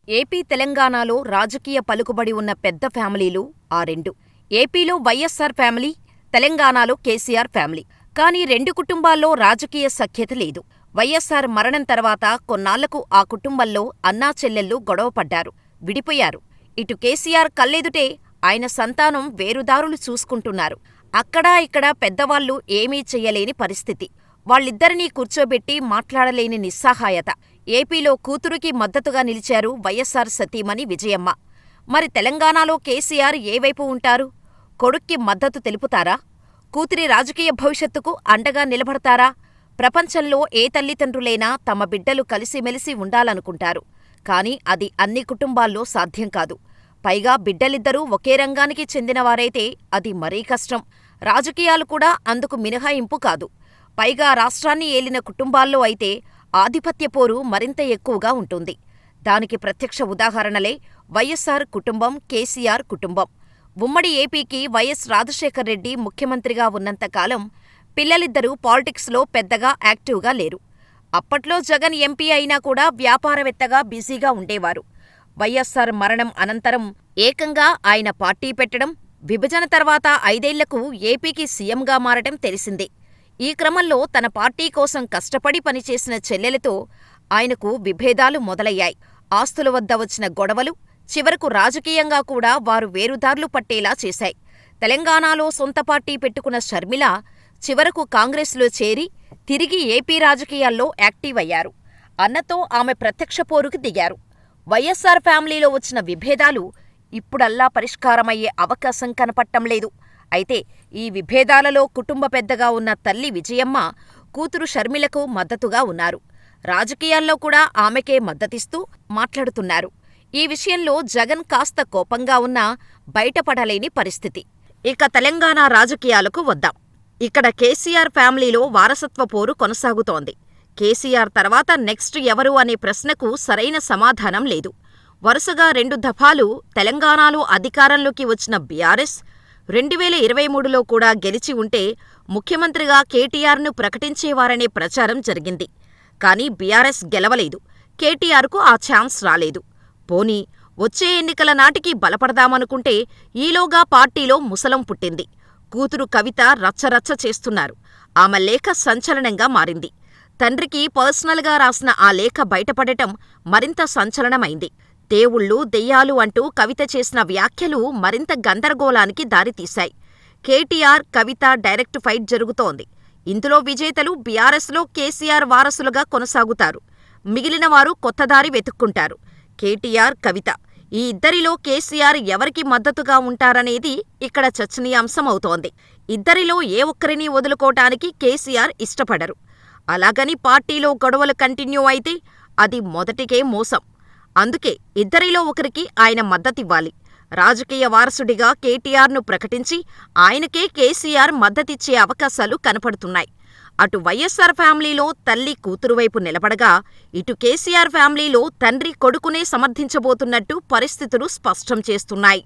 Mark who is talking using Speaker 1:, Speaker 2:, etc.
Speaker 1: AP, తెలంగాణలో రాజకీయ పలుకుబడి ఉన్న పెద్ద ఫ్యామిలీలు ఆ రెండు. ఏపీలో వైఎస్సార్ ఫ్యామిలీ, తెలంగాణలో కేసీఆర్ ఫ్యామిలీ. కానీ రెండు కుటుంబాల్లో రాజకీయ సఖ్యత లేదు. వైఎస్సార్ మరణం తర్వాత కొన్నాళ్లకు ఆ కుటుంబంలో అన్నాచెల్లెళ్ళు గొడవపడ్డారు, విడిపోయారు. ఇటు కేసీఆర్ కళ్ళెదుటే ఆయన సంతానం వేరుదారులు చూసుకుంటున్నారు. అక్కడా ఇక్కడా పెద్దవాళ్లు ఏమీ చెయ్యలేని పరిస్థితి. వాళ్ళిద్దరినీ కూర్చోబెట్టి మాట్లాడలేని నిస్సహాయత. ఏపీలో కూతురికి మద్దతుగా నిలిచారు వైఎస్సార్ సతీమణి విజయమ్మ. మరి తెలంగాణలో కేసీఆర్ ఏవైపు ఉంటారు? కొడుక్కి మద్దతు తెలుపుతారా? కూతురి రాజకీయ భవిష్యత్తుకు అండగా నిలబడతారా? ప్రపంచంలో ఏ తల్లిదండ్రులైనా తమ బిడ్డలు కలిసిమెలిసి ఉండాలనుకుంటారు. కాని అది అన్ని కుటుంబాల్లో సాధ్యం కాదు. పైగా బిడ్డలిద్దరూ ఒకే రంగానికి చెందినవారైతే అది మరీ కష్టం. రాజకీయాలు కూడా అందుకు మినహాయింపు కాదు. పైగా రాష్ట్రాన్ని ఏలిన కుటుంబాల్లో అయితే ఆధిపత్య పోరు మరింత ఎక్కువగా ఉంటుంది. దానికి ప్రత్యక్ష ఉదాహరణలే వైఎస్సార్ కుటుంబం, కేసీఆర్ కుటుంబం. ఉమ్మడి ఏపీకి వైఎస్ రాజశేఖర్రెడ్డి ముఖ్యమంత్రిగా ఉన్నంతకాలం పిల్లలిద్దరూ పాలిటిక్స్లో పెద్దగా యాక్టివ్గా లేరు. అప్పట్లో జగన్ ఎంపీ అయినా కూడా వ్యాపారవేత్తగా బిజీగా ఉండేవారు. వైఎస్సార్ మరణం అనంతరం ఏకంగా ఆయన పార్టీ పెట్టడం, విభజన తర్వాత 5 ఏళ్లకు ఏపీకి సీఎంగా మారటం తెలిసిందే. ఈ క్రమంలో తన పార్టీ కోసం కష్టపడి పనిచేసిన చెల్లెలతో ఆయనకు విభేదాలు మొదలయ్యాయి. ఆస్తుల వద్ద వచ్చిన గొడవలు చివరకు రాజకీయంగా కూడా వారు వేరుదార్లు పట్టేలా చేశాయి. తెలంగాణలో సొంత పార్టీ పెట్టుకున్న షర్మిల చివరకు కాంగ్రెస్లో చేరి తిరిగి ఏపీ రాజకీయాల్లో యాక్టివ్ అయ్యారు. అన్నతో ఆమె ప్రత్యక్ష పోరుకు దిగారు. వైఎస్సార్ ఫ్యామిలీలో వచ్చిన విభేదాలు ఇప్పుడల్లా పరిష్కారమయ్యే అవకాశం కనపట్టం లేదు. అయితే ఈ విభేదాలలో కుటుంబ పెద్దగా ఉన్న తల్లి విజయమ్మ, కూతురు షర్మిలకు మద్దతుగా ఉన్నారు. రాజకీయాల్లో కూడా ఆమెకే మద్దతిస్తూ మాట్లాడుతున్నారు. ఈ విషయంలో జగన్ కాస్త కోపంగా ఉన్నా బయటపడలేని పరిస్థితి. ఇక తెలంగాణ రాజకీయాలకు వద్దాం. ఇక్కడ కేసీఆర్ ఫ్యామిలీలో వారసత్వ పోరు కొనసాగుతోంది. కేసీఆర్ తర్వాత నెక్స్ట్ ఎవరు అనే ప్రశ్నకు సరైన సమాధానం లేదు. వరుసగా 2 దఫాలు తెలంగాణలో అధికారంలోకి వచ్చిన బీఆర్ఎస్ 2023లో కూడా గెలిచి ఉంటే ముఖ్యమంత్రిగా కేటీఆర్ను ప్రకటించేవారనే ప్రచారం జరిగింది. కానీ బీఆర్ఎస్ గెలవలేదు. కేటీఆర్కు ఆ ఛాన్స్ రాలేదు. పోనీ వచ్చే ఎన్నికల నాటికి బలపడదామనుకుంటే ఈలోగా పార్టీలో ముసలం పుట్టింది. కూతురు కవిత రచ్చరచ్చ చేస్తున్నారు. ఆమె లేఖ సంచలనంగా మారింది. తండ్రికి పర్సనల్గా రాసిన ఆ లేఖ బయటపడటం మరింత సంచలనమైంది. దేవుళ్ళు, దెయ్యాలు అంటూ కవిత చేసిన వ్యాఖ్యలు మరింత గందరగోళానికి దారితీశాయి. కేటీఆర్, కవిత డైరెక్ట్ ఫైట్ జరుగుతోంది. ఇందులో విజేతలు బీఆర్ఎస్లో కేసీఆర్ వారసులుగా కొనసాగుతారు. మిగిలిన వారు కొత్తదారి వెతుక్కుంటారు. కేటీఆర్, కవిత ఈ ఇద్దరిలో కేసీఆర్ ఎవరికి మద్దతుగా ఉంటారనేది ఇక్కడ చర్చనీయాంశమవుతోంది. ఇద్దరిలో ఏ ఒక్కరినీ వదులుకోటానికి కేసీఆర్ ఇష్టపడరు. అలాగని పార్టీలో గొడవలు కంటిన్యూ అయితే అది మొదటికే మోసం. అందుకే ఇద్దరిలో ఒకరికి ఆయన మద్దతివ్వాలి. రాజకీయ వారసుడిగా కేటీఆర్ను ప్రకటించి ఆయనకే కేసీఆర్ మద్దతిచ్చే అవకాశాలు కనపడుతున్నాయి. అటు వైఎస్సార్ ఫ్యామిలీలో తల్లి కూతురు వైపు నిలబడగా, ఇటు కేసీఆర్ ఫ్యామిలీలో తండ్రి కొడుకునే సమర్థించబోతున్నట్టు పరిస్థితులు స్పష్టం చేస్తున్నాయి.